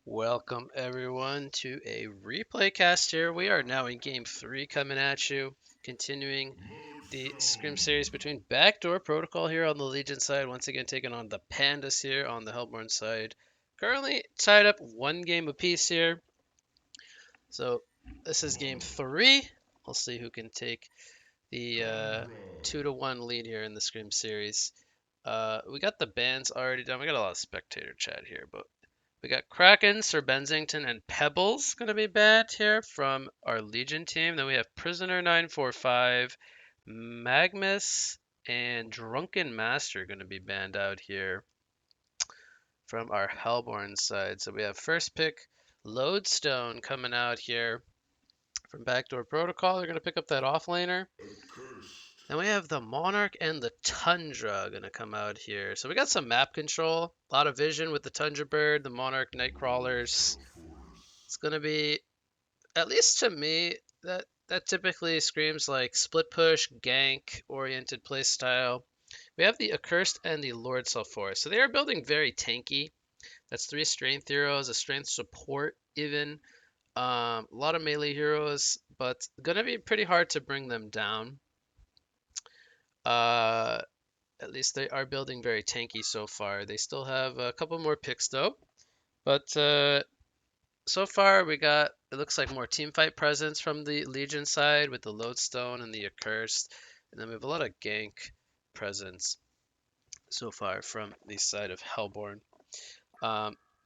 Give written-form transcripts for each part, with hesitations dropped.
Welcome everyone to a replay cast here. We are now in game 3 coming at you, continuing the scrim series between Backdoor Protocol here on the Legion side, once again taking on the Pandas here on the Hellborn side. Currently tied up 1 game apiece here. So this is game 3. We'll see who can take the 2-1 lead here in the scrim series. We got the bans already done. We got a lot of spectator chat here, but we got Kraken, Sir Bensington, and Pebbles going to be banned here from our Legion team. Then we have Prisoner 945, Magnus, and Drunken Master going to be banned out here from our Hellborn side. So we have first pick Lodestone coming out here from Backdoor Protocol. They're going to pick up that offlaner. Then we have the Monarch and the Tundra going to come out here. So we got some map control, a lot of vision with the Tundra Bird, the Monarch Nightcrawlers. It's going to be, at least to me, that typically screams like split push, gank oriented playstyle. We have the Accursed and the Lord Sulfuras. So they are building very tanky. That's 3 strength heroes, a strength support even. A lot of melee heroes, but gonna be pretty hard to bring them down. At least they are building very tanky so far. They still have a couple more picks though. But so far we got, it looks like more team fight presence from the Legion side with the Lodestone and the Accursed. And then we have a lot of gank presence so far from the side of Hellborn.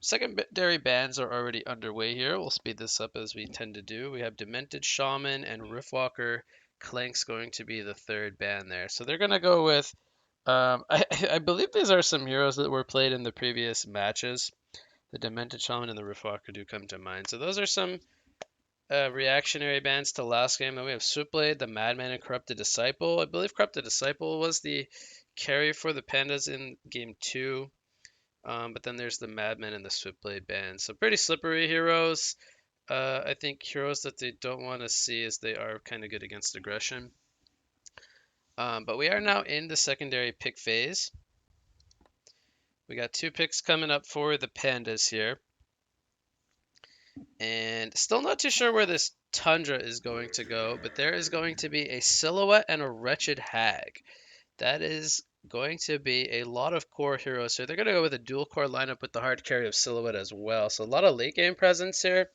Secondary bans are already underway here. We'll speed this up as we tend to do. We have Demented Shaman and Riftwalker Clank's going to be the third ban there. So they're going to go with, I believe these are some heroes that were played in the previous matches. The Demented Shaman and the Riftwalker do come to mind. So those are some reactionary bans to last game. Then we have Switchblade, the Madman, and Corrupted Disciple. I believe Corrupted Disciple was the carry for the Pandas in game 2. But then there's the Madman and the Switchblade bans. So pretty slippery heroes. I think heroes that they don't want to see as they are kind of good against aggression. But we are now in the secondary pick phase. We got 2 picks coming up for the Pandas here. And still not too sure where this Tundra is going to go, but there is going to be a Silhouette and a Wretched Hag. That is going to be a lot of core heroes here. They're going to go with a dual core lineup with the hard carry of Silhouette as well. So a lot of late game presence here.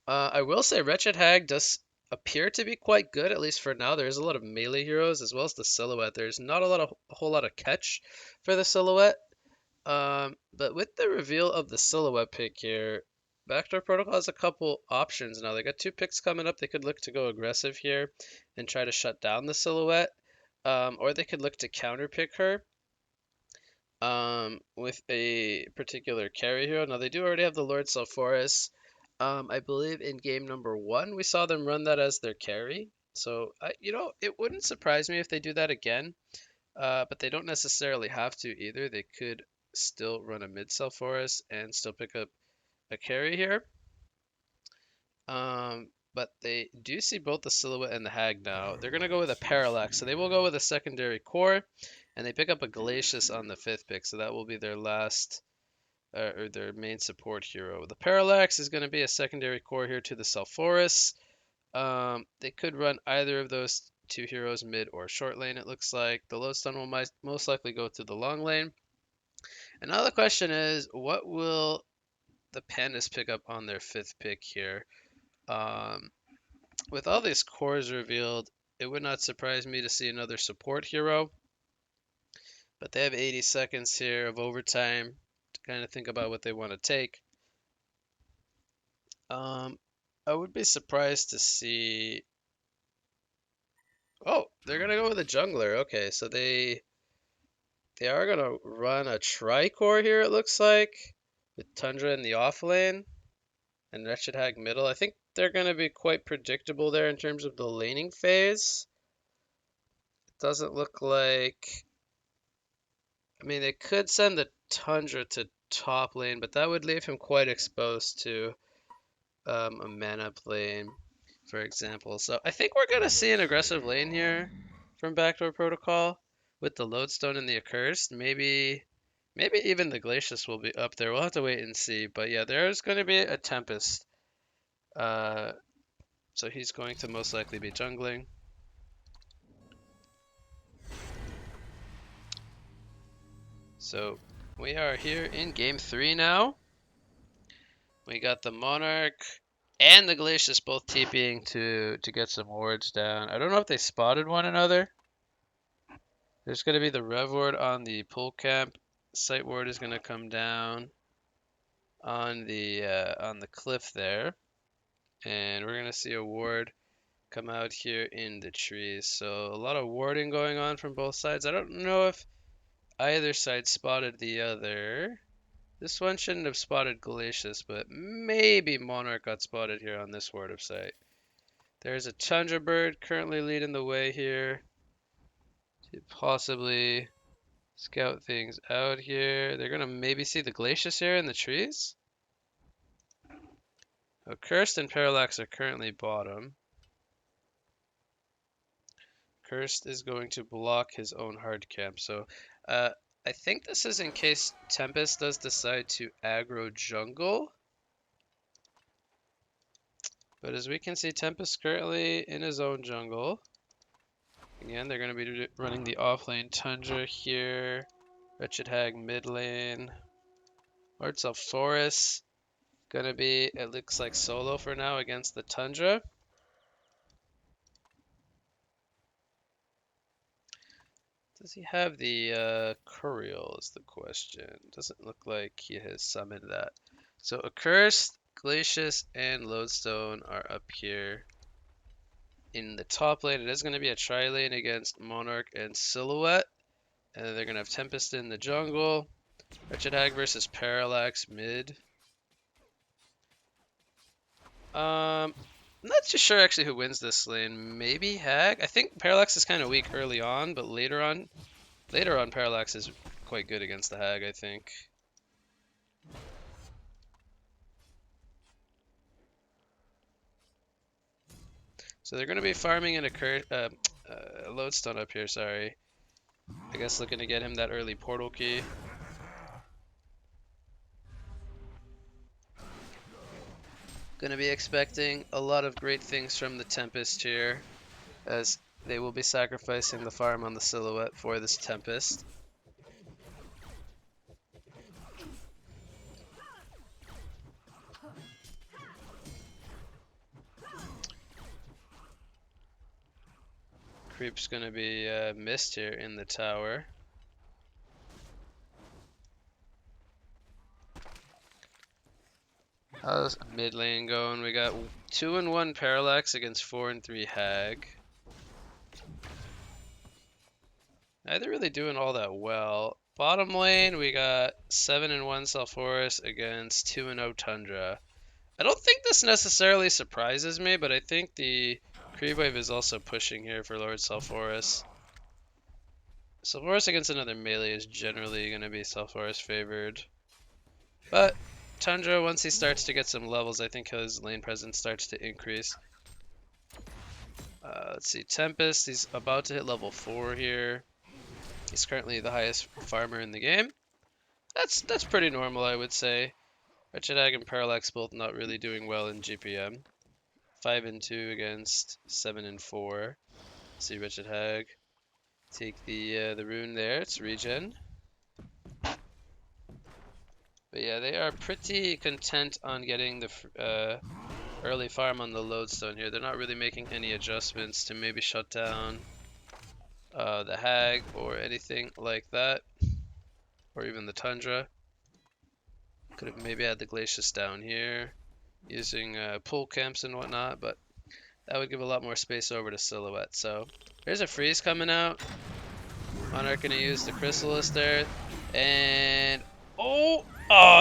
I will say Wretched Hag does appear to be quite good, at least for now. There's a lot of melee heroes as well as the Silhouette. There's not a whole lot of catch for the Silhouette. But with the reveal of the Silhouette pick here, Backdoor Protocol has a couple options now. They got 2 picks coming up. They could look to go aggressive here and try to shut down the Silhouette. Or they could look to counterpick her with a particular carry hero. Now, they do already have the Lord Sulfuras. I believe in game number 1, we saw them run that as their carry. So, it wouldn't surprise me if they do that again. But they don't necessarily have to either. They could still run a mid Sulfuras and still pick up a carry here. But they do see both the Silhouette and the Hag now. They're going to go with a Parallax, so they will go with a secondary core, and they pick up a Glacius on the 5th pick, so that will be their last, or their main support hero. The Parallax is going to be a secondary core here to the Sulfuras. They could run either of those 2 heroes mid or short lane, it looks like. The Lodestone will most likely go to the long lane. And now the question is, what will the Pandas pick up on their 5th pick here? With all these cores revealed, it would not surprise me to see another support hero. But they have 80 seconds here of overtime to kind of think about what they want to take. I would be surprised to see... Oh, they're going to go with a jungler. Okay, so they are going to run a tri-core here, it looks like, with Tundra in the off lane and Wretched Hag middle. I think they're going to be quite predictable there in terms of the laning phase. It doesn't look like... I mean, they could send the Tundra to top lane, but that would leave him quite exposed to a mana lane, for example. So I think we're going to see an aggressive lane here from Backdoor Protocol with the Lodestone and the Accursed. Maybe Maybe even the Glacius will be up there. We'll have to wait and see. But yeah, there's going to be a Tempest. So he's going to most likely be jungling. So we are here in game 3 now. We got the Monarch and the Glacius both TPing to get some wards down. I don't know if they spotted one another. There's going to be the Rev Ward on the pool camp. Sight Ward is going to come down on the cliff there. And we're going to see a ward come out here in the trees. So a lot of warding going on from both sides. I don't know if either side spotted the other. This one shouldn't have spotted Glacius, but maybe Monarch got spotted here on this ward of sight. There's a Tundra Bird currently leading the way here to possibly scout things out here. They're gonna maybe see the Glacius here in the trees. Oh, Cursed and Parallax are currently bottom. Cursed is going to block his own hard camp. So I think this is in case Tempest does decide to aggro jungle. But as we can see, Tempest currently in his own jungle. Again, they're going to be running the offlane Tundra here. Wretched Hag mid lane. Lord Forest going to be, it looks like, solo for now against the Tundra. Does he have the Curial is the question. Doesn't look like he has summoned that. So Accursed, Glacius, and Lodestone are up here in the top lane. It is going to be a tri-lane against Monarch and Silhouette. And they're going to have Tempest in the jungle. Wretched Hag versus Parallax mid. Not too sure actually who wins this lane. Maybe Hag? I think Parallax is kind of weak early on, but later on Parallax is quite good against the Hag, I think. So they're going to be farming in a Lodestone up here, sorry. I guess looking to get him that early portal key. Gonna be expecting a lot of great things from the Tempest here, as they will be sacrificing the farm on the Silhouette for this Tempest. Creep's gonna be missed here in the tower. How's mid lane going? We got 2 and 1 Parallax against 4 and 3 Hag. Neither really doing all that well. Bottom lane, we got 7 and 1 Self-Forest against 2 and 0 Tundra. I don't think this necessarily surprises me, but I think the Creep Wave is also pushing here for Lord Self-Forest. Self-Forest against another melee is generally going to be Self-Forest favored. But Tundra, once he starts to get some levels, I think his lane presence starts to increase. Let's see, Tempest, he's about to hit level 4 here. He's currently the highest farmer in the game. That's pretty normal, I would say. Wretched Hag and Parallax both not really doing well in GPM. 5 and 2 against 7 and 4. See Wretched Hag take the rune there. It's regen. But yeah, they are pretty content on getting the early farm on the Lodestone here. They're not really making any adjustments to maybe shut down the Hag or anything like that. Or even the Tundra. Could have maybe had the Glacius down here using pull camps and whatnot, but that would give a lot more space over to Silhouette. So there's a freeze coming out. Monarch gonna use the Chrysalis there, and oh,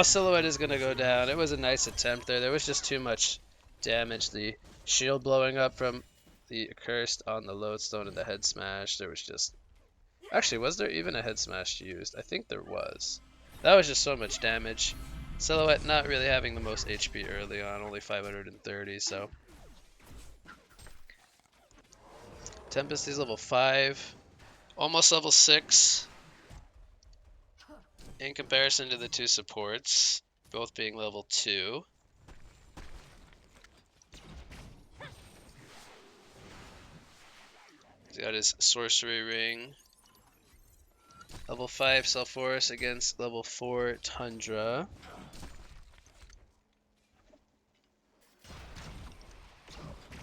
Silhouette is gonna go down. It was a nice attempt there. There was just too much damage. The shield blowing up from the Accursed on the Lodestone and the head smash. There was just actually, was there even a head smash used? I think there was. That was just so much damage. Silhouette not really having the most HP early on, only 530, so. Tempest is level 5, almost level 6. in comparison to the two supports, both being level 2. He's got his sorcery ring. Level 5 Self-Force against level 4 Tundra.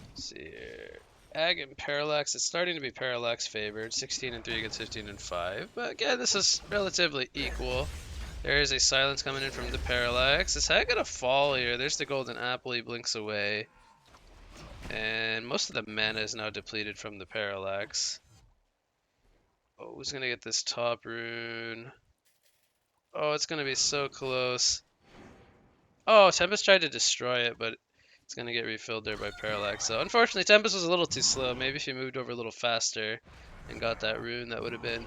Let's see here. Ag and Parallax, it's starting to be Parallax favored. 16 and 3 against 15 and 5. But again, this is relatively equal. There is a silence coming in from the Parallax. Is Hag gonna fall here? There's the golden apple, he blinks away. And most of the mana is now depleted from the Parallax. Oh, who's gonna get this top rune? Oh, it's gonna be so close. Oh, Tempest tried to destroy it, but it's gonna get refilled there by Parallax. So unfortunately, Tempest was a little too slow. Maybe if he moved over a little faster and got that rune, that would have been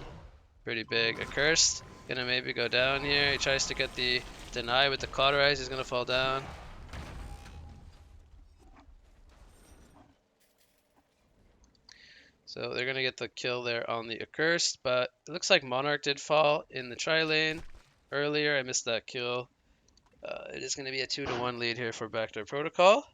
pretty big. Accursed, gonna maybe go down here. He tries to get the deny with the cauterize. He's gonna fall down. So they're gonna get the kill there on the Accursed, but it looks like Monarch did fall in the tri-lane earlier. I missed that kill. It is going to be a 2-1 lead here for Backdoor Protocol.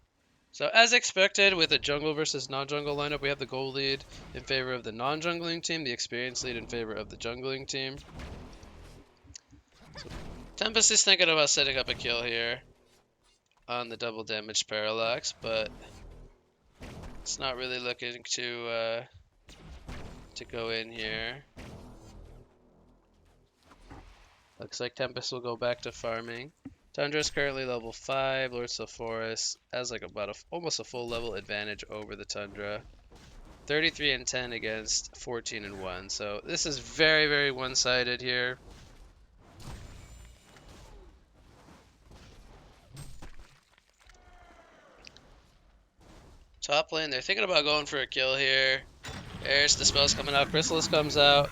So as expected, with a jungle versus non-jungle lineup, we have the goal lead in favor of the non-jungling team, the experience lead in favor of the jungling team. So Tempest is thinking about setting up a kill here on the double damage Parallax, but it's not really looking to go in here. Looks like Tempest will go back to farming. Tundra's currently level 5. Lords of the Forest has like about almost a full level advantage over the Tundra. 33 and 10 against 14 and 1. So this is very, very one-sided here. Top lane, they're thinking about going for a kill here. There's the spells coming out. Chrysalis comes out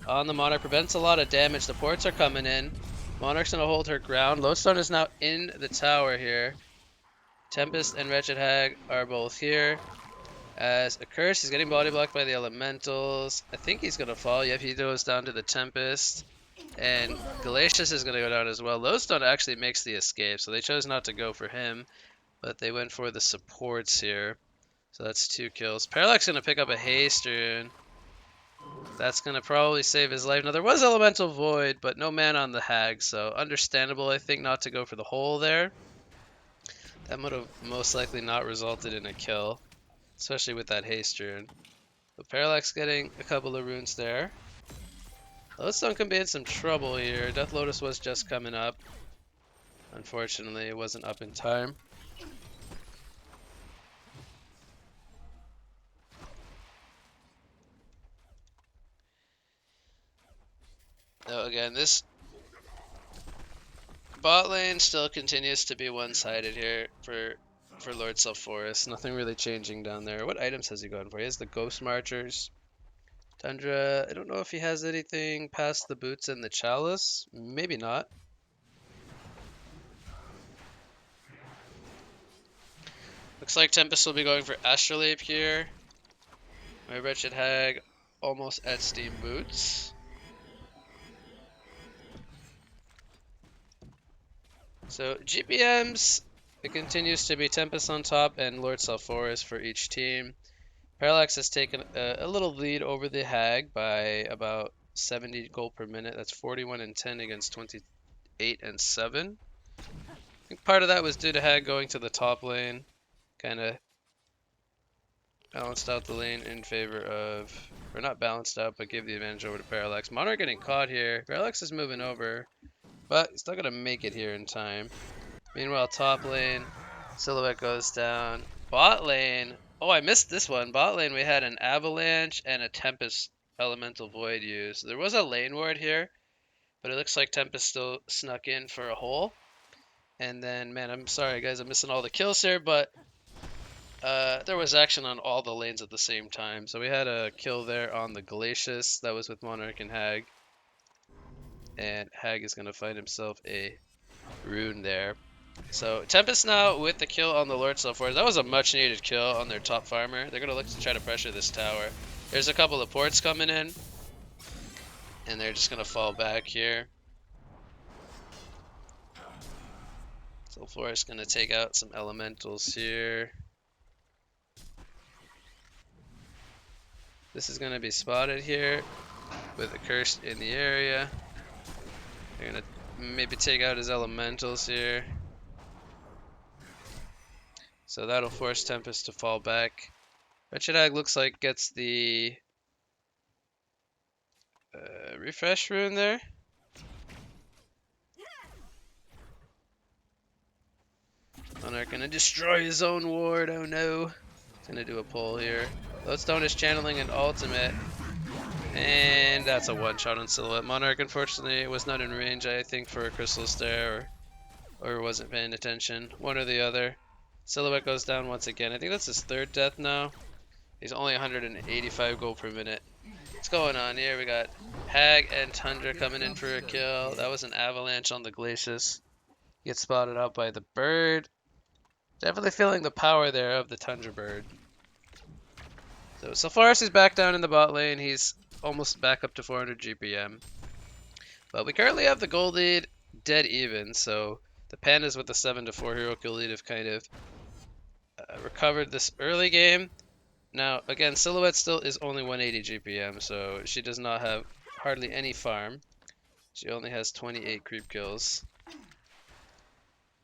on the Monarch, prevents a lot of damage. The ports are coming in. Monarch's gonna hold her ground. Lodestone is now in the tower here. Tempest and Wretched Hag are both here. As Accursed, he's getting body blocked by the elementals. I think he's gonna fall. Yep, he goes down to the Tempest. And Glacius is gonna go down as well. Lodestone actually makes the escape, so they chose not to go for him. But they went for the supports here. So that's 2 kills. Parallax gonna pick up a haste rune. That's gonna probably save his life. Now there was Elemental Void, but no man on the Hag, so understandable I think not to go for the hole there. That would have most likely not resulted in a kill, especially with that haste rune. But Parallax getting a couple of runes there. Lodestone can be in some trouble here. Death Lotus was just coming up. Unfortunately, it wasn't up in time. Now again, this bot lane still continues to be one-sided here for Lord Self-Forest. Nothing really changing down there. What items has he gone for? He has the Ghost Marchers. Tundra, I don't know if he has anything past the boots and the chalice. Maybe not. Looks like Tempest will be going for Astrolabe here. My Wretched Hag almost at Steam Boots. So GPMs, it continues to be Tempest on top and Lord Self-Forest for each team. Parallax has taken a little lead over the Hag by about 70 gold per minute. That's 41 and 10 against 28 and 7. I think part of that was due to Hag going to the top lane. Kind of balanced out the lane in favor of, or not balanced out, but give the advantage over to Parallax. Monarch getting caught here. Parallax is moving over, but he's not going to make it here in time. Meanwhile, top lane, Silhouette goes down. Bot lane, oh, I missed this one. Bot lane, we had an Avalanche and a Tempest Elemental Void used. There was a lane ward here, but it looks like Tempest still snuck in for a hole. And then, man, I'm sorry, guys, I'm missing all the kills here, but there was action on all the lanes at the same time. So we had a kill there on the Glacius. That was with Monarch and Hag. And Hag is going to find himself a rune there. So Tempest now with the kill on the Lord Self-Forest. That was a much needed kill on their top farmer. They're going to look to try to pressure this tower. There's a couple of ports coming in. And they're just going to fall back here. So Forest gonna take out some elementals here. This is gonna be spotted here with a curse in the area. They're gonna maybe take out his elementals here. So that'll force Tempest to fall back. Wretched Hag looks like gets the refresh rune there. Monarch gonna destroy his own ward, oh no. He's gonna do a pull here. Lodestone is channeling an ultimate. And that's a one-shot on Silhouette. Monarch unfortunately was not in range, I think, for a Crystal Stare or wasn't paying attention. One or the other. Silhouette goes down once again. I think that's his third death now. He's only 185 gold per minute. What's going on here? We got Hag and Tundra coming in for a kill. That was an avalanche on the Glacius. Gets spotted out by the bird. Definitely feeling the power there of the Tundra bird. So far he's back down in the bot lane. He's almost back up to 400 GPM. But we currently have the gold lead dead even. So the Pandas with the 7-4 hero kill lead have kind of recovered this early game. Now, again, Silhouette still is only 180 GPM, so she does not have hardly any farm. She only has 28 creep kills.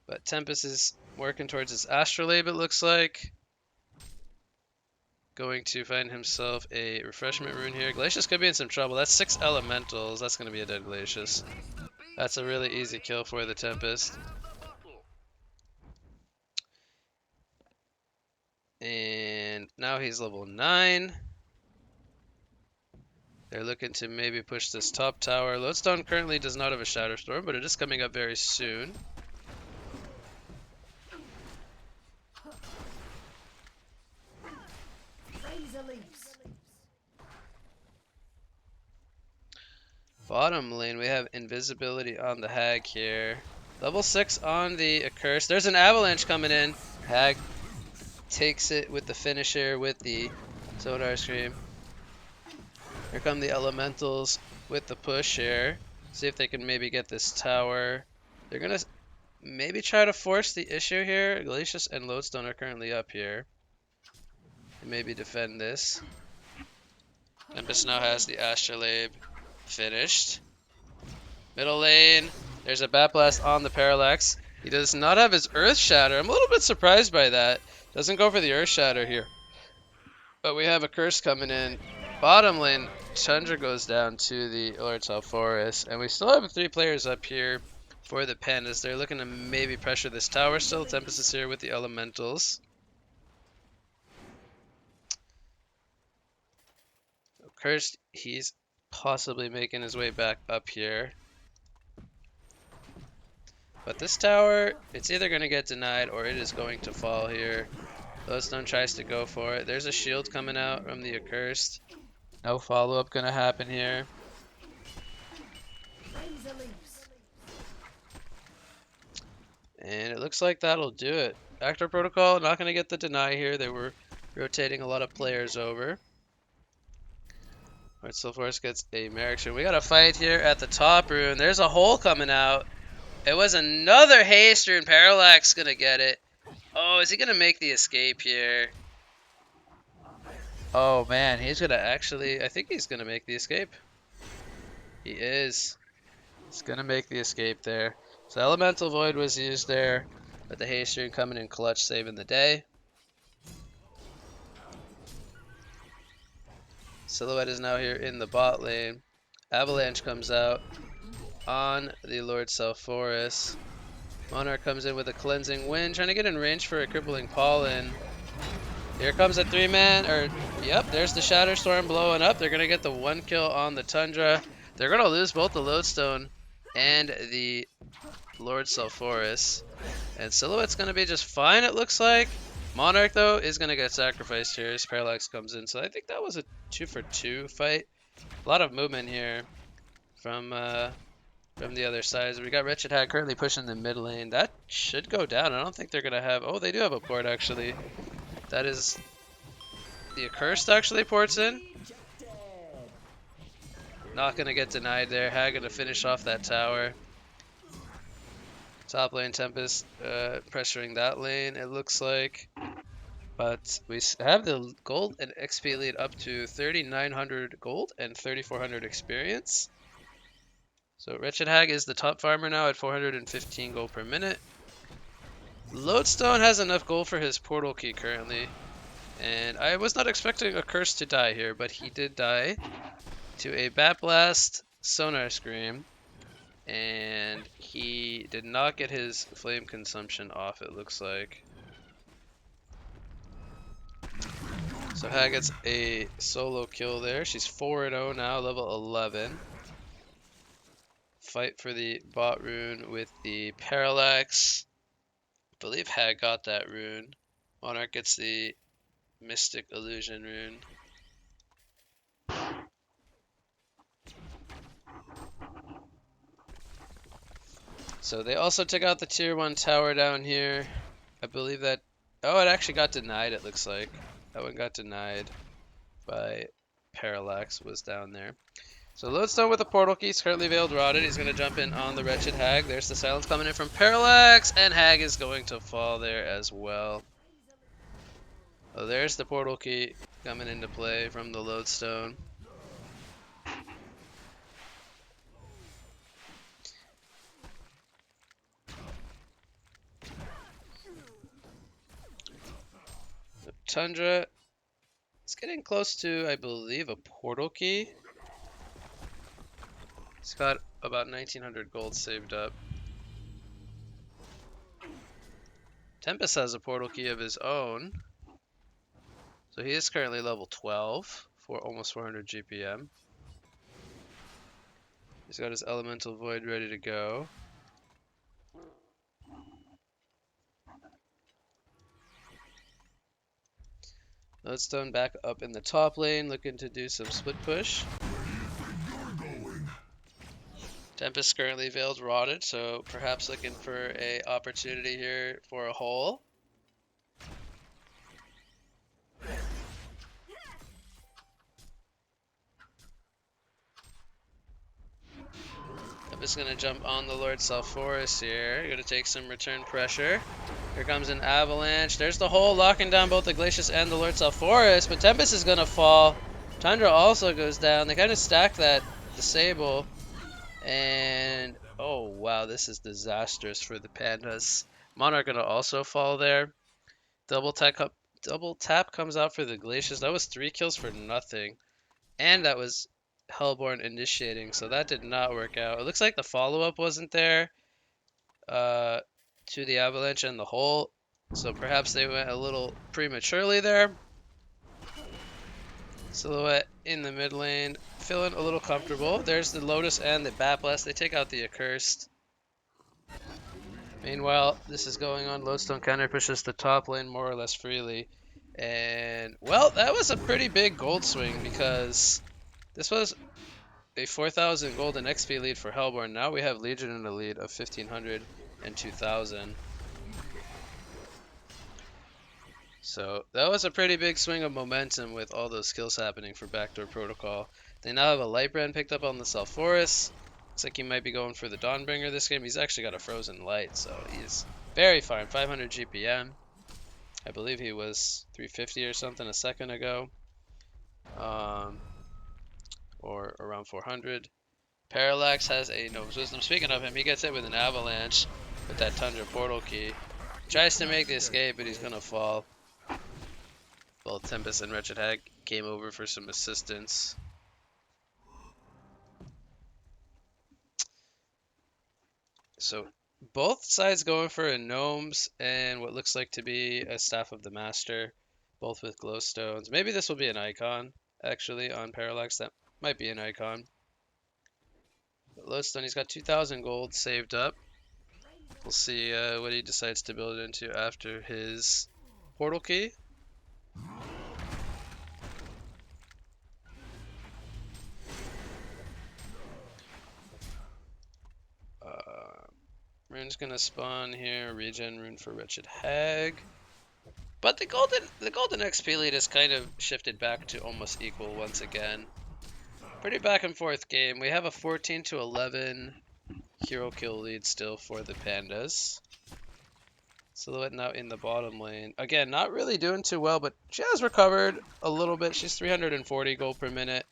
But Tempest is working towards his Astrolabe, it looks like. Going to find himself a refreshment rune here. Glacius could be in some trouble. That's 6 elementals. That's going to be a dead Glacius. That's a really easy kill for the Tempest. And now he's level 9. They're looking to maybe push this top tower. Lodestone currently does not have a Shadow Storm, but it is coming up very soon. Bottom lane, we have invisibility on the Hag here. Level 6 on the Accursed. There's an avalanche coming in. Hag takes it with the finisher with the Sonar Scream. Here come the elementals with the push here. See if they can maybe get this tower. They're gonna maybe try to force the issue here. Glacius and Lodestone are currently up here. And maybe defend this. Tempest now has the Astrolabe finished. Middle lane. There's a Bat Blast on the Parallax. He does not have his Earth Shatter. I'm a little bit surprised by that. Doesn't go for the Earth Shatter here. But we have a curse coming in. Bottom lane, Tundra goes down to the Lord's Forest. And we still have 3 players up here for the Pandas. They're looking to maybe pressure this tower still. Tempest is here with the Elementals. Cursed, he's possibly making his way back up here. But this tower, it's either going to get denied or it is going to fall here. Lodestone tries to go for it. There's a shield coming out from the Accursed. No follow-up going to happen here. And it looks like that'll do it. Backdoor Protocol not going to get the deny here. They were rotating a lot of players over. Alright, so Force gets a Merrick. We got a fight here at the top rune. There's a hole coming out. It was another haste rune. Parallax gonna get it. Oh, is he gonna make the escape here? Oh man, he's gonna actually, I think he's gonna make the escape. He is. He's gonna make the escape there. So Elemental Void was used there, but the haste rune coming in clutch, saving the day. Silhouette is now here in the bot lane. Avalanche comes out on the Lord Forest. Monarch comes in with a Cleansing Wind, trying to get in range for a Crippling Pollen. Here comes a 3-man, yep, there's the Shatter Storm blowing up. They're going to get the 1 kill on the Tundra. They're going to lose both the Lodestone and the Lord Forest. And Silhouette's going to be just fine, it looks like. Monarch, though, is going to get sacrificed here as Parallax comes in. So I think that was a 2-for-2 fight. A lot of movement here from the other side. We got Wretched Hag currently pushing the mid lane. That should go down. I don't think they're going to have... Oh, they do have a port, actually. That is... The Accursed actually ports in. Not going to get denied there. Hag going to finish off that tower. Top lane Tempest pressuring that lane, it looks like. But we have the gold and XP lead up to 3,900 gold and 3,400 experience. So Wretched Hag is the top farmer now at 415 gold per minute. Lodestone has enough gold for his portal key currently. And I was not expecting a curse to die here, but he did die to a Bat Blast Sonar Scream. And he did not get his flame consumption off, it looks like. So Hag gets a solo kill there. She's 4-0 now, level 11. Fight for the bot rune with the Parallax. I believe Hag got that rune. Monarch gets the Mystic Illusion rune. So they also took out the tier 1 tower down here. I believe that... Oh, it actually got denied, it looks like. That one got denied by Parallax, was down there. So Lodestone with the portal key. He's currently Veiled Rotted. He's going to jump in on the Wretched Hag. There's the silence coming in from Parallax, and Hag is going to fall there as well. Oh, there's the portal key coming into play from the Lodestone. Tundra is getting close to, I believe, a portal key. He's got about 1,900 gold saved up. Tempest has a portal key of his own. So he is currently level 12 for almost 400 GPM. He's got his Elemental Void ready to go. Lodestone back up in the top lane, looking to do some split push. Tempest currently Veiled Rotted, so perhaps looking for a opportunity here for a hole. Tempest gonna jump on the Lord Salforus here. Gonna take some return pressure. Here comes an avalanche. There's the hole locking down both the Glacius and the Lord Salforus, but Tempest is gonna fall. Tundra also goes down. They kind of stack that disable. And oh wow, this is disastrous for the Pandas. Monarch gonna also fall there. Double tap comes out for the Glacius. That was 3 kills for nothing. And that was Hellborn initiating, so that did not work out. It looks like the follow-up wasn't there to the avalanche and the hole, so perhaps they went a little prematurely there. Silhouette in the mid lane, feeling a little comfortable. There's the Lotus and the Bat Blast. They take out the Accursed. Meanwhile, this is going on. Lodestone counter pushes the top lane more or less freely. And, well, that was a pretty big gold swing because this was a 4,000 gold and XP lead for Hellborn. Now we have Legion in the lead of 1,500 and 2,000. So that was a pretty big swing of momentum with all those skills happening for Backdoor Protocol. They now have a Light Brand picked up on the Salforus. Looks like he might be going for the Dawnbringer this game. He's actually got a Frozen Light, so he's very fine. 500 GPM. I believe he was 350 or something a second ago. Or around 400. Parallax has a Nova's Wisdom. Speaking of him, he gets hit with an Avalanche with that Tundra portal key. Tries to make the escape, but he's gonna fall. Both Tempest and Wretched Hag came over for some assistance. So both sides going for a Gnomes and what looks like to be a Staff of the Master, both with glowstones. Maybe this will be an icon, actually, on Parallax. That might be an icon. But Lodestone, he's got 2,000 gold saved up. We'll see what he decides to build it into after his portal key. Rune's gonna spawn here, regen rune for Wretched Hag. But the golden XP lead has kind of shifted back to almost equal once again. Pretty back and forth game. We have a 14 to 11 hero kill lead still for the Pandas. Silhouette now in the bottom lane. Again, not really doing too well, but she has recovered a little bit. She's 340 gold per minute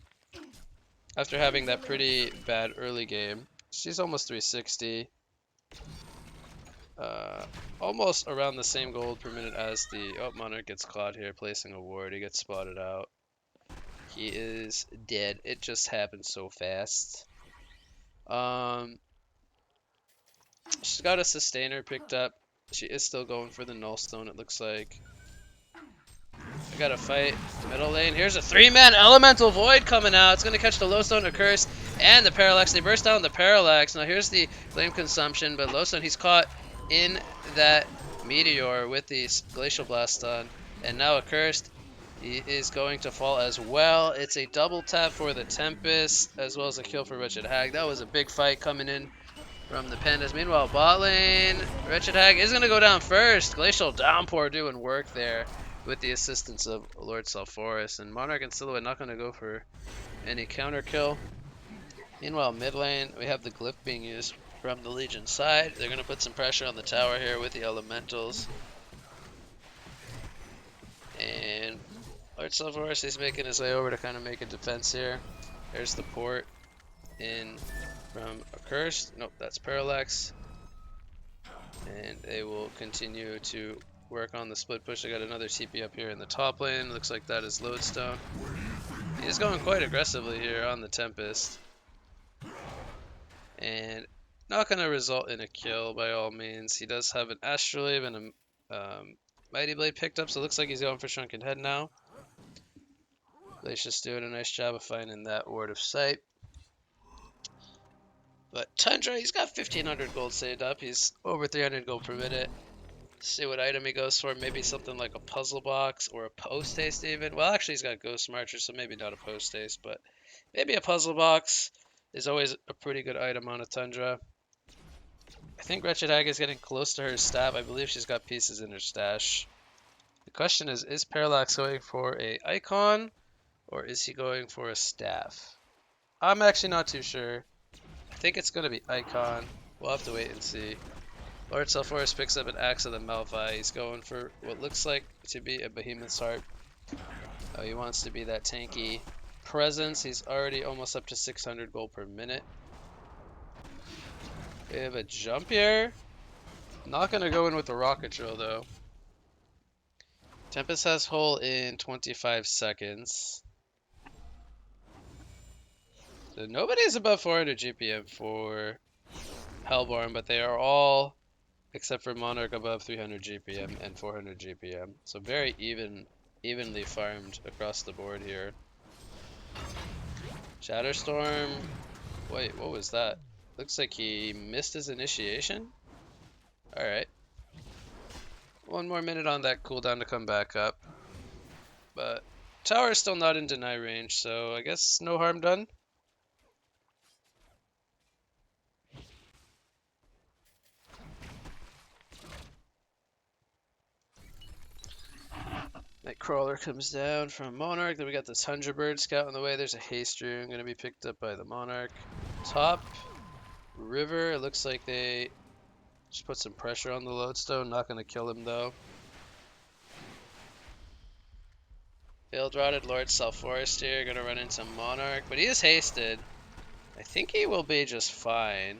after having that pretty bad early game. She's almost 360. Almost around the same gold per minute as the... Oh, Monarch gets caught here, placing a ward. He gets spotted out. He is dead. It just happened so fast. She's got a sustainer picked up. She is still going for the nullstone, it looks like. I gotta fight middle lane. Here's a 3-man elemental void coming out. It's gonna catch the lowstone, a curse, and the parallax. They burst down the parallax. Now here's the flame consumption, but lowstone, he's caught in that meteor with the glacial blast on, and now accursed. He is going to fall as well. It's a double tap for the Tempest, as well as a kill for Wretched Hag. That was a big fight coming in from the Pandas. Meanwhile, bot lane, Wretched Hag is going to go down first. Glacial Downpour doing work there with the assistance of Lord Sulfuras. And Monarch and Silhouette not going to go for any counter kill. Meanwhile, mid lane, we have the glyph being used from the Legion side. They're going to put some pressure on the tower here with the elementals. And Lord Sulfuras is making his way over to kind of make a defense here. There's the port in from Accursed. Nope, that's Parallax. And they will continue to work on the split push. I got another TP up here in the top lane. Looks like that is Lodestone. He's going quite aggressively here on the Tempest. And not going to result in a kill by all means. He does have an Astrolabe and a Mighty Blade picked up, so it looks like he's going for Shrunken Head now. Glacius doing a nice job of finding that Ward of Sight. But Tundra, he's got 1,500 gold saved up. He's over 300 gold per minute. See what item he goes for. Maybe something like a puzzle box or a post haste even. Well, actually, he's got Ghost Marcher, so maybe not a post haste, but maybe a puzzle box is always a pretty good item on a Tundra. I think Wretched Hag is getting close to her staff. I believe she's got pieces in her stash. The question is Parallax going for a icon or is he going for a staff? I'm actually not too sure. I think it's going to be icon. We'll have to wait and see. Lord Sulfuras picks up an Axe of the Malphite. He's going for what looks like to be a Behemoth's Heart. Oh, he wants to be that tanky presence. He's already almost up to 600 gold per minute. We have a jump here. Not going to go in with the rocket drill though. Tempest has hull in 25 seconds. So nobody's above 400 GPM for Hellborn, but they are all, except for Monarch, above 300 GPM and 400 GPM. So very evenly farmed across the board here. Shatterstorm. Wait, what was that? Looks like he missed his initiation. Alright. One more minute on that cooldown to come back up. But tower is still not in deny range, so I guess no harm done. Nightcrawler comes down from Monarch. Then we got the Tundra Bird Scout on the way. There's a Haste Rune going to be picked up by the Monarch. Top river. It looks like they just put some pressure on the Lodestone. Not going to kill him though. Field Rotted Lord Sulfuras here. Going to run into Monarch. But he is hasted. I think he will be just fine.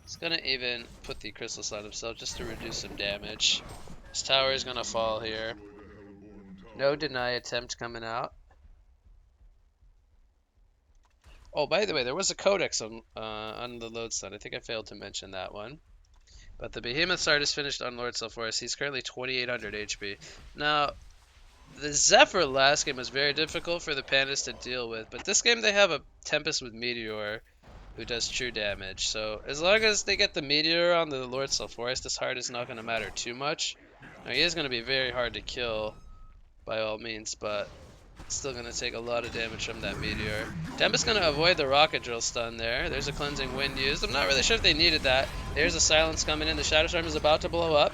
He's going to even put the Crystal on himself just to reduce some damage. His tower is going to fall here. No deny attempt coming out. Oh, by the way, there was a codex on the Lodestone. I think I failed to mention that one. But the Behemoth's Heart is finished on Lord Sulfuras. He's currently 2,800 HP. Now, the Zephyr last game was very difficult for the Pandas to deal with. But this game they have a Tempest with Meteor who does true damage. So as long as they get the Meteor on the Lord Sulfuras, this heart is not going to matter too much. Now, he is going to be very hard to kill by all means, but it's still going to take a lot of damage from that Meteor. Tempest going to avoid the Rocket Drill stun there. There's a Cleansing Wind used. I'm not really sure if they needed that. There's a Silence coming in. The Shatterstorm is about to blow up.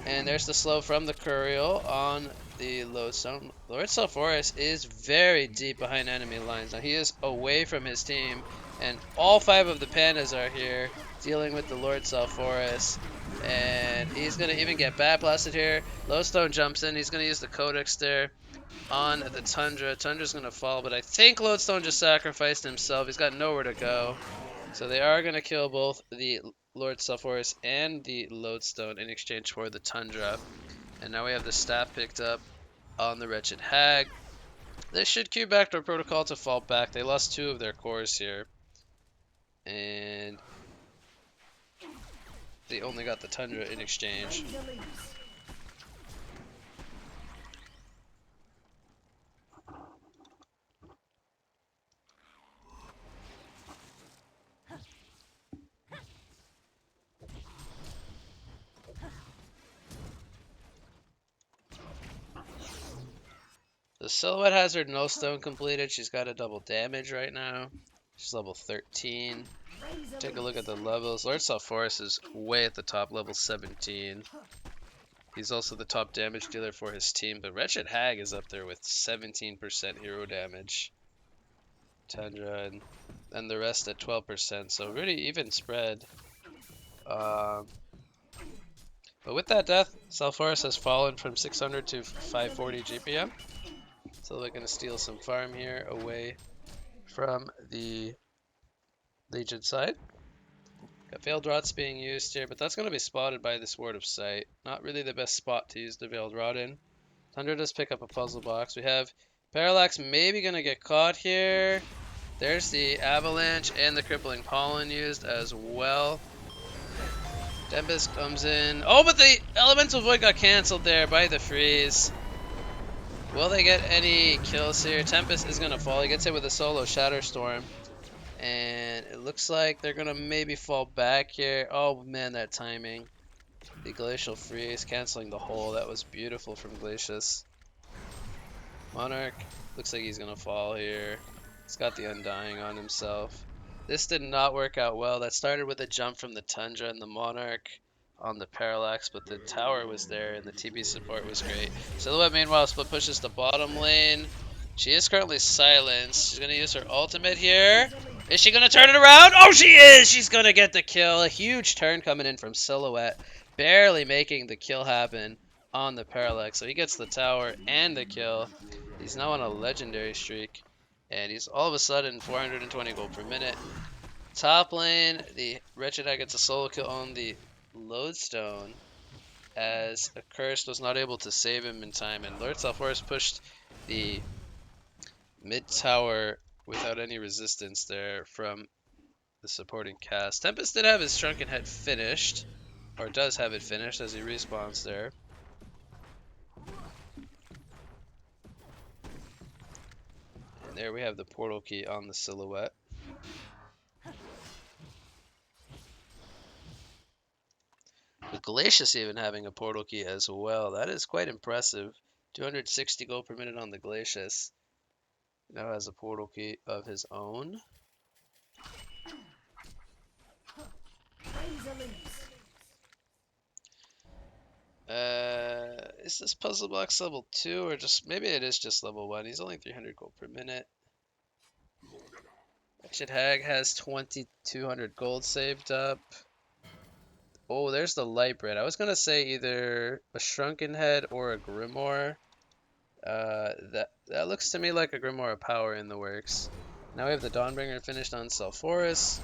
And there's the slow from the Curial on the Lodestone. Lord Sulfuras is very deep behind enemy lines. Now he is away from his team And all 5 of the Pandas are here dealing with the Lord Salforus. And he's going to even get Bat Blasted here. Lodestone jumps in. He's going to use the Codex there on the Tundra. Tundra's going to fall, but I think Lodestone just sacrificed himself. He's got nowhere to go. So they are going to kill both the Lord Salforus and the Lodestone in exchange for the Tundra. And now we have the staff picked up on the Wretched Hag. This should cue Backdoor Protocol to fall back. They lost 2 of their cores here. And they only got the Tundra in exchange. The Silhouette has her no stone completed. She's got a double damage right now. She's level 13. Take a look at the levels. Lord Salforus is way at the top, level 17. He's also the top damage dealer for his team, but Wretched Hag is up there with 17% hero damage. Tundra and the rest at 12%, so really even spread. But with that death, Salforus has fallen from 600 to 540 GPM. So we're going to steal some farm here away from the Legion side. Got Veiled Rots being used here, but that's going to be spotted by this Ward of Sight. Not really the best spot to use the Veiled Rot in. Tundra does pick up a puzzle box. We have Parallax maybe going to get caught here. There's the Avalanche and the Crippling Pollen used as well. Tempest comes in. Oh, but the Elemental Void got cancelled there by the freeze. Will they get any kills here? Tempest is going to fall. He gets hit with a solo Shatterstorm. And it looks like they're going to maybe fall back here. Oh, man, that timing. The Glacial Freeze canceling the hole. That was beautiful from Glacius. Monarch looks like he's going to fall here. He's got the Undying on himself. This did not work out well. That started with a jump from the Tundra and the Monarch on the Parallax, but the tower was there and the TB support was great. Silhouette meanwhile split pushes the bottom lane. She is currently silenced. She's going to use her ultimate here. Is she going to turn it around? Oh, she is! She's going to get the kill. A huge turn coming in from Silhouette. Barely making the kill happen on the Parallax. So he gets the tower and the kill. He's now on a legendary streak. And he's all of a sudden 420 gold per minute. Top lane, the Wretched Hag gets a solo kill on the Lodestone, as a Curse was not able to save him in time, and Lord Salforus pushed the mid tower without any resistance there from the supporting cast. Tempest did have his Shrunken Head finished, or does have it finished as he respawns there. And there we have the portal key on the Silhouette. With Glacius even having a portal key as well. That is quite impressive. 260 gold per minute on the Glacius. Now has a portal key of his own. Is this puzzle box level 2 or just maybe it is just level 1? He's only 300 gold per minute. Wretched Hag has 2200 gold saved up. Oh, there's the light bread. I was gonna say either a Shrunken Head or a Grimoire. That looks to me like a Grimoire of Power in the works. Now we have the Dawnbringer finished on Salforus.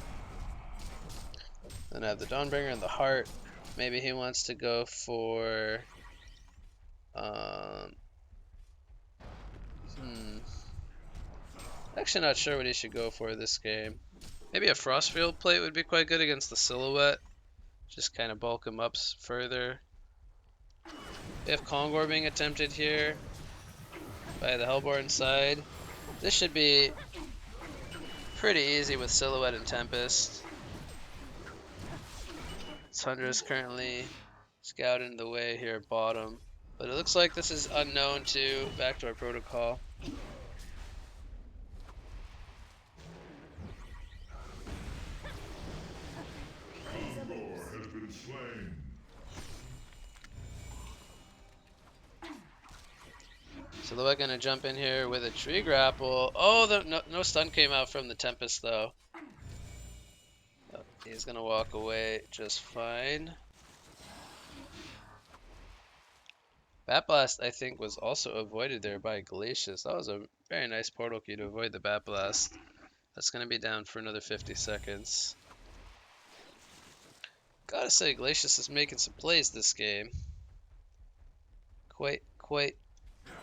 Then I have the Dawnbringer and the Heart. Maybe he wants to go for actually not sure what he should go for this game. Maybe a Frostfield plate would be quite good against the Silhouette. Just kind of bulk him up further. We have Kongor being attempted here by the Hellborn side. This should be pretty easy with Silhouette and Tempest. Tundra is currently scouting the way here at bottom. But it looks like this is unknown to Backdoor Protocol. Silhouette gonna jump in here with a tree grapple. Oh, no stun came out from the Tempest though. He's gonna walk away just fine. Bat Blast, I think, was also avoided there by Glacius. That was a very nice portal key to avoid the Bat Blast. That's gonna be down for another 50 seconds. Gotta say, Glacius is making some plays this game. Quite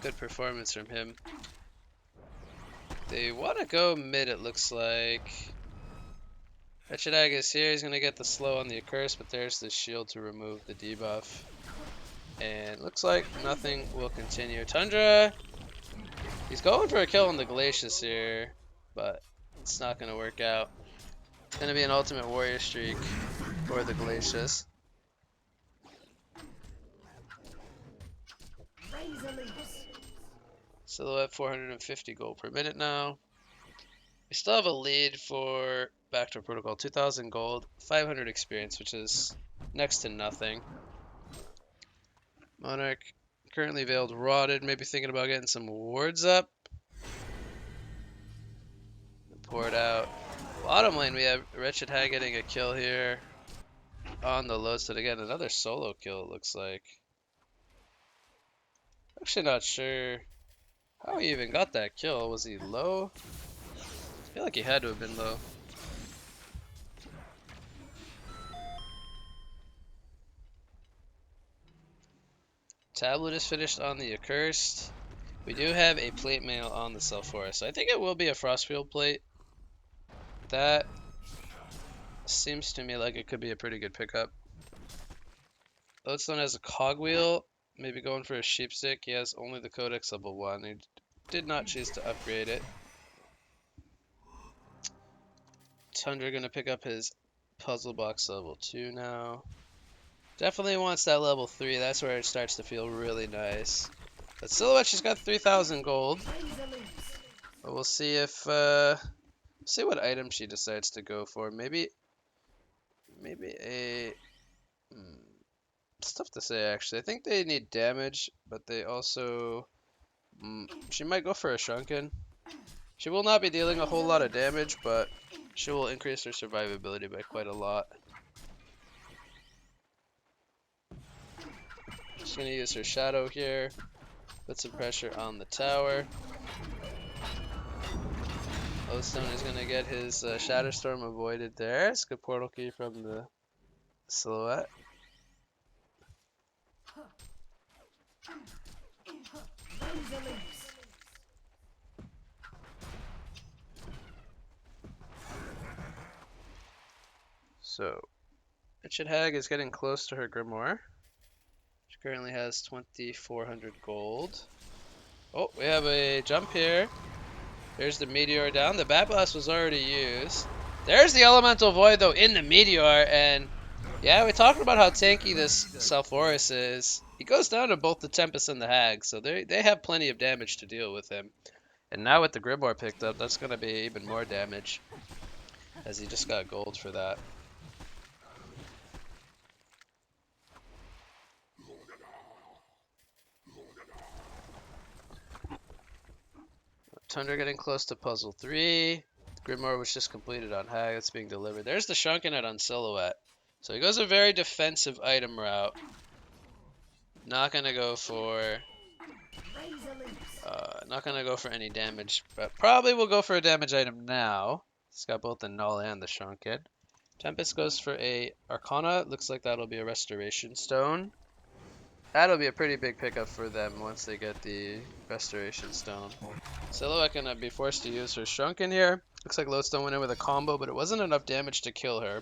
good performance from him. They want to go mid, it looks like. Wretched Hag is here. He's going to get the slow on the Accursed, but there's the shield to remove the debuff. And looks like nothing will continue. Tundra, he's going for a kill on the Glacius here, but it's not going to work out. It's going to be an ultimate warrior streak for the Glacius. Silhouette 450 gold per minute now. We still have a lead for Backdoor Protocol, 2,000 gold, 500 experience, which is next to nothing. Monarch currently veiled rotted, maybe thinking about getting some wards up. Pour it out. Bottom lane, we have Wretched Hag getting a kill here on the Lodestone. Again, another solo kill, it looks like. Actually not sure how he even got that kill. Was he low? I feel like he had to have been low. Tablet is finished on the Accursed. We do have a plate mail on the Self-Forest, so I think it will be a Frostfield plate. That seems to me like it could be a pretty good pickup. Lodestone has a cogwheel, maybe going for a sheepstick. He has only the Codex level 1. He did not choose to upgrade it. Tundra gonna pick up his puzzle box level 2 now. Definitely wants that level 3. That's where it starts to feel really nice. But Silhouette, she's got 3,000 gold. But we'll see if see what item she decides to go for. Maybe a it's tough to say actually. I think they need damage, but they also she might go for a Shrunken. She will not be dealing a whole lot of damage, but she will increase her survivability by quite a lot. She's going to use her Shadow here, put some pressure on the tower. Lodestone is going to get his Shadow Storm avoided there. It's a good portal key from the Silhouette. So, Wretched Hag is getting close to her Grimoire. She currently has 2,400 gold. Oh, we have a jump here. There's the Meteor down. The Bat Blast was already used. There's the Elemental Void, though, in the Meteor. And, yeah, we talked about how tanky this Self-Forest is. He goes down to both the Tempest and the Hag, so they have plenty of damage to deal with him. And now with the Grimoire picked up, that's going to be even more damage, as he just got gold for that. Tundra getting close to puzzle 3. Grimoire was just completed on Hag. It's being delivered. There's the Shrunken Head on Silhouette. So he goes a very defensive item route. Not gonna go for any damage, but probably will go for a damage item now. He's got both the Null and the Shrunken. Tempest goes for a Arcana. Looks like that'll be a Restoration Stone. That'll be a pretty big pickup for them once they get the Restoration Stone. Silhouette gonna be forced to use her Shrunken here. Looks like Lodestone went in with a combo, but it wasn't enough damage to kill her.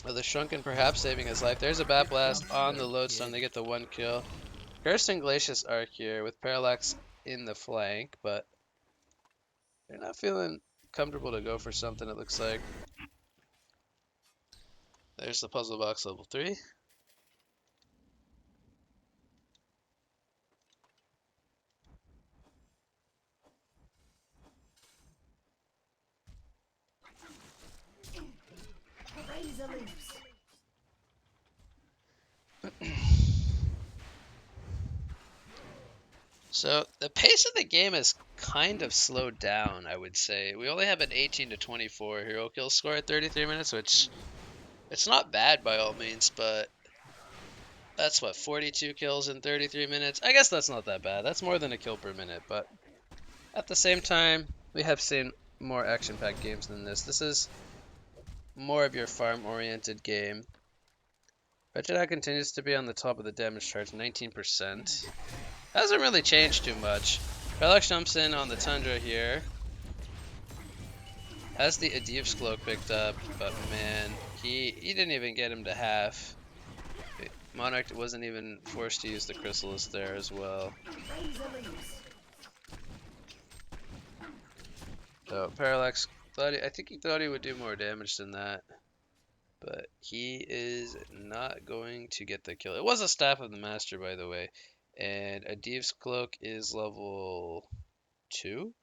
The Shrunken perhaps saving his life. There's a Bat Blast on the Lodestone. They get the 1 kill. Cursed and Glacius are here with Parallax in the flank, but they're not feeling comfortable to go for something, it looks like. There's the puzzle box level 3. So the pace of the game has kind of slowed down, I would say. We only have an 18 to 24 hero kill score at 33 minutes, which it's not bad by all means, but that's what, 42 kills in 33 minutes? I guess that's not that bad. That's more than a kill per minute, but at the same time, we have seen more action-packed games than this. This is more of your farm-oriented game. Vegeta continues to be on the top of the damage charts, 19%. Hasn't really changed too much. Relic jumps in on the Tundra here. Has the Adiv's cloak picked up, but man, he didn't even get him to half. Monarch wasn't even forced to use the Chrysalis there as well. So Parallax I think he thought he would do more damage than that, but he is not going to get the kill. It was a Staff of the Master, by the way, and Adiv's cloak is level 2.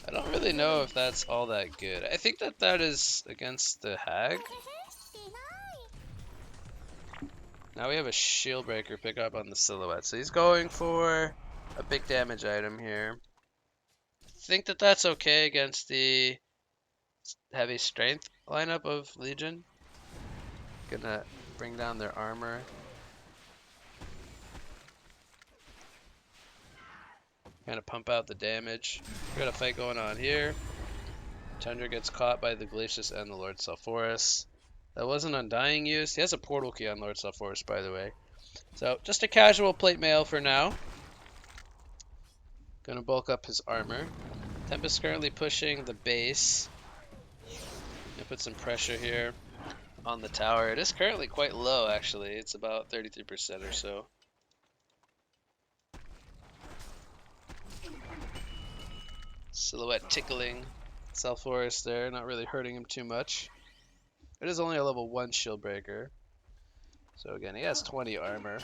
I don't really know if that's all that good. I think that is against the Hag. Now we have a shield breaker pick up on the Silhouette, so he's going for a big damage item here. I think that's okay against the heavy strength lineup of Legion. Gonna bring down their armor. Kind of pump out the damage. We got a fight going on here. Tundra gets caught by the Glacius and the Lord Sulfuras. That wasn't Undying used. He has a portal key on Lord Sulfuras, by the way. So just a casual plate mail for now. Gonna bulk up his armor. Tempest currently pushing the base. Gonna put some pressure here on the tower. It is currently quite low, actually. It's about 33% or so. Silhouette tickling Sulfuras there, not really hurting him too much. It is only a level 1 shield breaker. So again, he has 20 armor.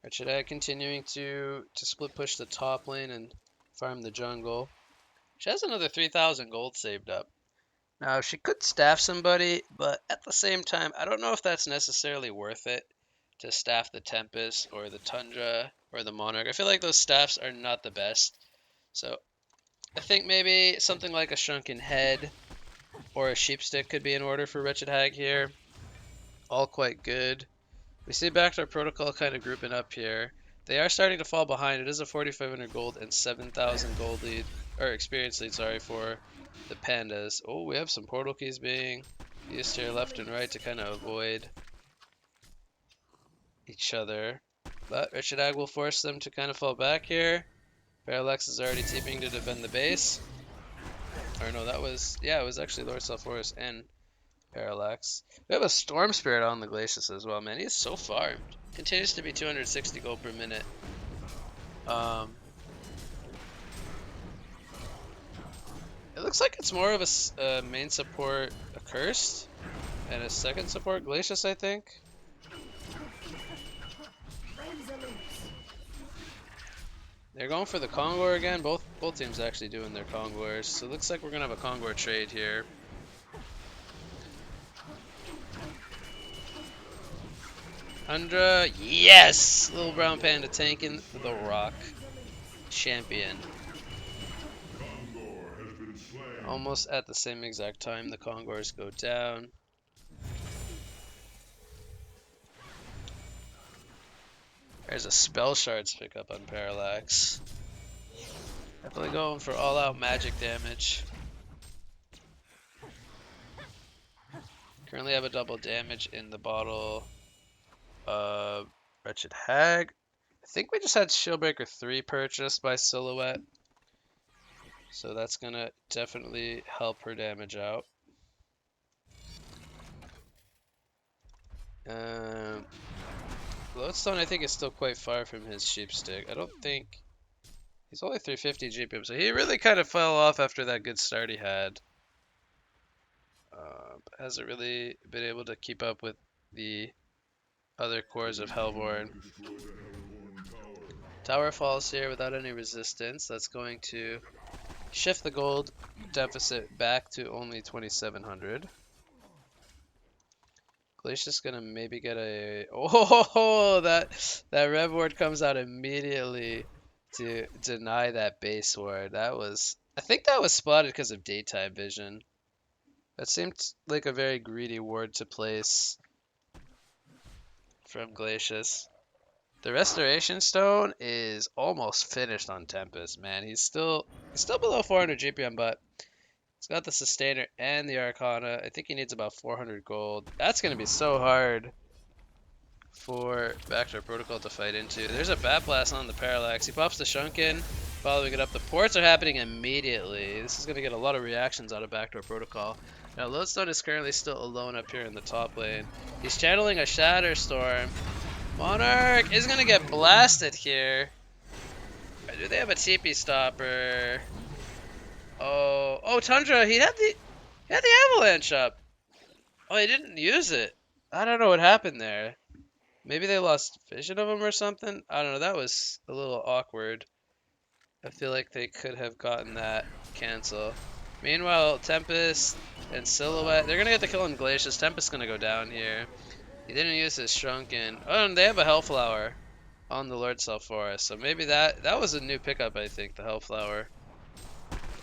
Wretched continuing to split push the top lane and farm the jungle. She has another 3,000 gold saved up. Now she could staff somebody, but at the same time, I don't know if that's necessarily worth it to staff the Tempest or the Tundra or the Monarch. I feel like those staffs are not the best. So I think maybe something like a Shrunken Head or a Sheepstick could be in order for Wretched Hag here. All quite good. We see Backdoor Protocol kind of grouping up here. They are starting to fall behind. It is a 4,500 gold and 7,000 gold lead, or experience lead, sorry, for the Pandas. Oh, we have some portal keys being used here left and right to kind of avoid each other. But Wretched Hag will force them to kind of fall back here. Parallax is already TPing to defend the base. Or no, that was, yeah, it was actually Lord Sulfuras and Parallax. We have a Storm Spirit on the Glacius as well, man. He is so farmed. Continues to be 260 gold per minute. It looks like it's more of a main support Accursed and a second support Glacius, I think. They're going for the Kongor again. Both teams actually doing their Kongors. So it looks like we're gonna have a Kongor trade here. Tundra, yes! Little brown panda tanking the rock. Champion. Almost at the same exact time the Kongors go down. There's a Spell Shards pickup on Parallax. Definitely going for all-out magic damage. Currently have a double damage in the bottle of Wretched Hag. I think we just had Shieldbreaker 3 purchased by Silhouette. So that's gonna definitely help her damage out. Lodestone I think is still quite far from his Sheepstick. I don't think... He's only 350 GPM, so he really kind of fell off after that good start he had. Hasn't really been able to keep up with the other cores of Hellborn. Tower falls here without any resistance. That's going to shift the gold deficit back to only 2,700. Glacier's gonna maybe get a... Oh, that red ward comes out immediately to deny that base ward. That was... I think that was spotted because of daytime vision. That seemed like a very greedy ward to place from Glacius. The Restoration Stone is almost finished on Tempest, man. He's still below 400 GPM, but he's got the Sustainer and the Arcana. I think he needs about 400 gold. That's going to be so hard for Backdoor Protocol to fight into. There's a Bat Blast on the Parallax. He pops the Shrunken, following it up. The ports are happening immediately. This is going to get a lot of reactions out of Backdoor Protocol. Now, Lodestone is currently still alone up here in the top lane. He's channeling a Shatter Storm. Monarch is going to get blasted here. Or do they have a TP stopper? Oh, Tundra, he had the Avalanche up. Oh, he didn't use it. I don't know what happened there. Maybe they lost vision of him or something? I don't know, that was a little awkward. I feel like they could have gotten that cancel. Meanwhile, Tempest and Silhouette, they're gonna get the kill on Glacius. Tempest's gonna go down here. He didn't use his Shrunken. Oh, and they have a Hellflower on the Lord Self-Forest. So maybe that was a new pickup, I think, the Hellflower.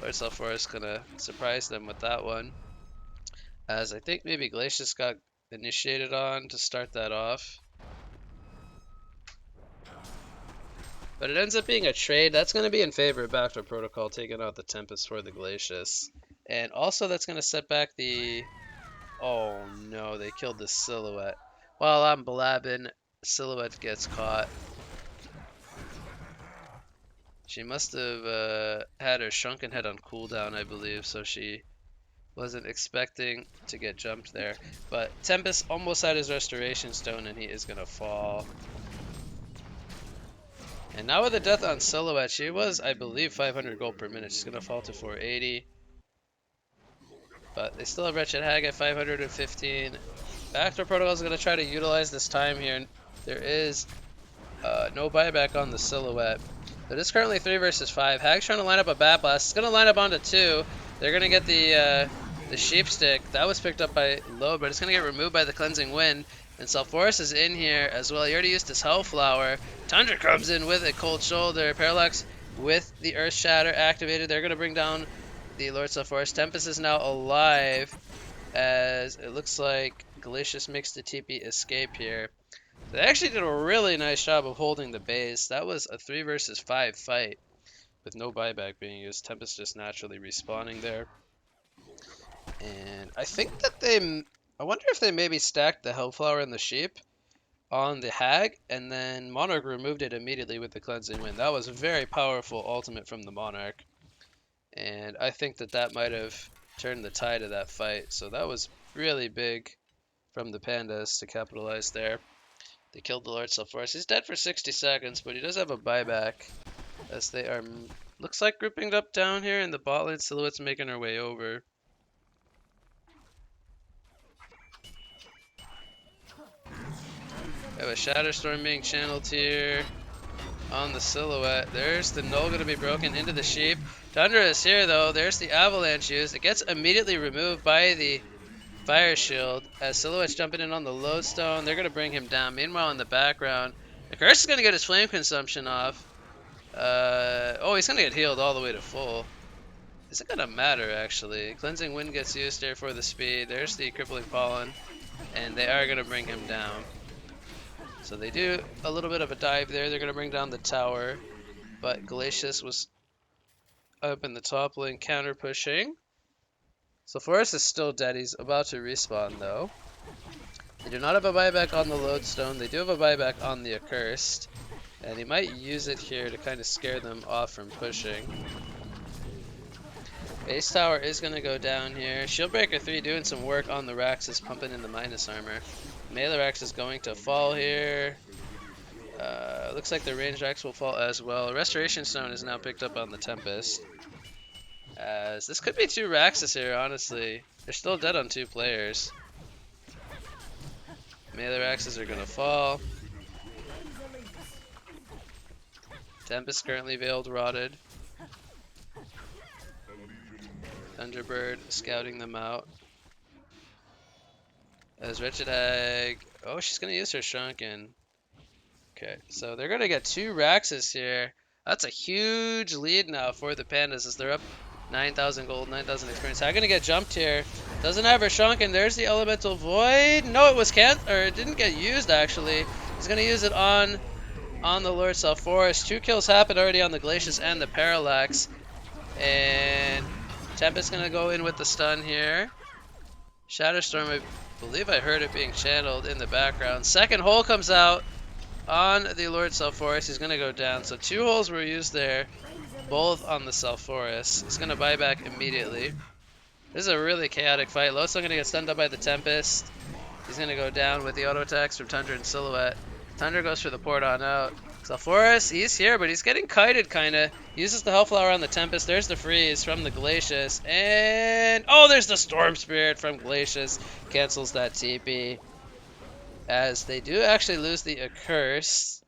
Lord Self-Forest gonna surprise them with that one. As I think maybe Glacius got initiated on to start that off. But it ends up being a trade. That's going to be in favor of Backdoor Protocol, taking out the Tempest for the Glacius. And also that's going to set back the... Oh no, they killed the Silhouette. While I'm blabbing, Silhouette gets caught. She must have had her Shrunken Head on cooldown, I believe, so she wasn't expecting to get jumped there. But Tempest almost had his Restoration Stone, and he is going to fall. And now with the death on Silhouette, she was, I believe, 500 gold per minute. She's going to fall to 480. But they still have Wretched Hag at 515. Backdoor Protocol is going to try to utilize this time here. There is no buyback on the Silhouette. It is currently 3 versus 5. Hag's trying to line up a Bat Blast. It's going to line up onto 2. They're going to get the Sheep Stick. That was picked up by Load, but it's going to get removed by the Cleansing Wind. And Self-Forest is in here as well. He already used his Hellflower. Tundra comes in with a Cold Shoulder. Parallax with the Earth Shatter activated. They're going to bring down the Lord Self-Forest. Tempest is now alive as it looks like Glacius makes the TP escape here. They actually did a really nice job of holding the base. That was a 3 versus 5 fight with no buyback being used. Tempest just naturally respawning there. And I think that I wonder if they maybe stacked the Hellflower and the Sheep on the Hag, and then Monarch removed it immediately with the Cleansing Wind. That was a very powerful ultimate from the Monarch. And I think that might have turned the tide of that fight. So that was really big from the Pandas to capitalize there. They killed the Lord Self-Forest. He's dead for 60 seconds, but he does have a buyback. As they are, looks like, grouping up down here in the bot lane. Silhouette's making her way over. We have a Shatter Storm being channeled here on the Silhouette. There's the Null going to be broken into the Sheep. Tundra is here though. There's the Avalanche used. It gets immediately removed by the Fire Shield as Silhouette's jumping in on the Lodestone. They're going to bring him down. Meanwhile, in the background, the Curse is going to get his Flame Consumption off. Oh, he's going to get healed all the way to full. Is it going to matter, actually? Cleansing Wind gets used there for the speed. There's the Crippling Pollen. And they are going to bring him down. So they do a little bit of a dive there. They're going to bring down the tower. But Glacius was up in the top lane counter pushing. So Forest is still dead. He's about to respawn though. They do not have a buyback on the Lodestone. They do have a buyback on the Accursed. And he might use it here to kind of scare them off from pushing. Base tower is going to go down here. Shieldbreaker 3 doing some work on the Raxus, pumping in the minus armor. Melee Rax is going to fall here. Looks like the range Rax will fall as well. Restoration Stone is now picked up on the Tempest. As this could be 2 Raxus here, honestly. They're still dead on 2 players. Melee Raxes are going to fall. Tempest currently Veiled Rotted. Thunderbird scouting them out. As Wretched Hag. Oh, she's gonna use her Shrunken. Okay, so they're gonna get 2 Raxes here. That's a huge lead now for the Pandas as they're up 9,000 gold, 9,000 experience. Hag gonna get jumped here. Doesn't have her Shrunken. There's the Elemental Void. No, it was or it didn't get used actually. He's gonna use it on the Lord Self-Forest. 2 kills happened already on the Glacius and the Parallax. And Tempest gonna go in with the stun here. Shatterstorm, I believe I heard it being channeled in the background. Second hole comes out on the Lord Self-Forest. He's gonna go down. So 2 holes were used there, both on the Self-Forest. He's gonna buy back immediately. This is a really chaotic fight. Loso gonna get stunned up by the Tempest. He's gonna go down with the auto attacks from Tundra and Silhouette. Tundra goes for the port on out. Self-Forest, he's here, but he's getting kited kinda. Uses the Hellflower on the Tempest. There's the freeze from the Glacius. And oh, there's the Storm Spirit from Glacius. Cancels that TP. As they do actually lose the Accursed.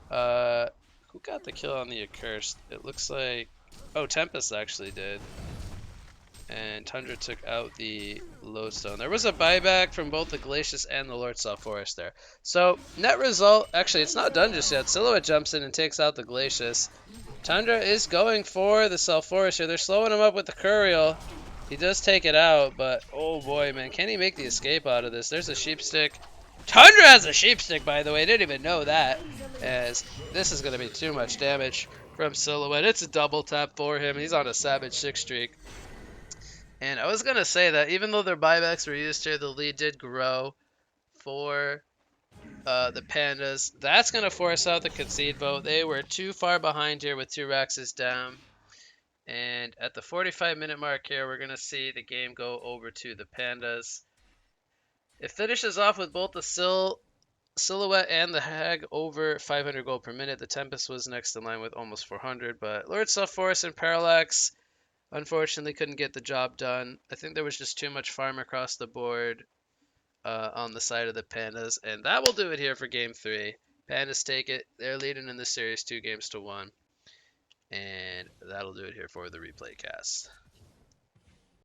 Who got the kill on the Accursed? It looks like... Oh, Tempest actually did. And Tundra took out the Lodestone. There was a buyback from both the Glacius and the Lord Self-Forest there. So, net result... Actually, it's not done just yet. Silhouette jumps in and takes out the Glacius. Tundra is going for the Self-Forest here. They're slowing him up with the Couriel. He does take it out, but... Oh boy, man. Can he make the escape out of this? There's a Sheepstick. Tundra has a Sheepstick, by the way. I didn't even know that. As this is going to be too much damage from Silhouette. It's a double tap for him. He's on a Savage 6 streak. And I was going to say that even though their buybacks were used here, the lead did grow for the Pandas. That's going to force out the concede vote. They were too far behind here with 2 Raxes down. And at the 45-minute mark here, we're going to see the game go over to the Pandas. It finishes off with both the Silhouette and the Hag over 500 gold per minute. The Tempest was next in line with almost 400, but Lord Self-Forest and Parallax unfortunately couldn't get the job done. I think there was just too much farm across the board on the side of the Pandas, and that will do it here for Game 3. Pandas take it. They're leading in the series 2 games to 1, and that'll do it here for the replay cast.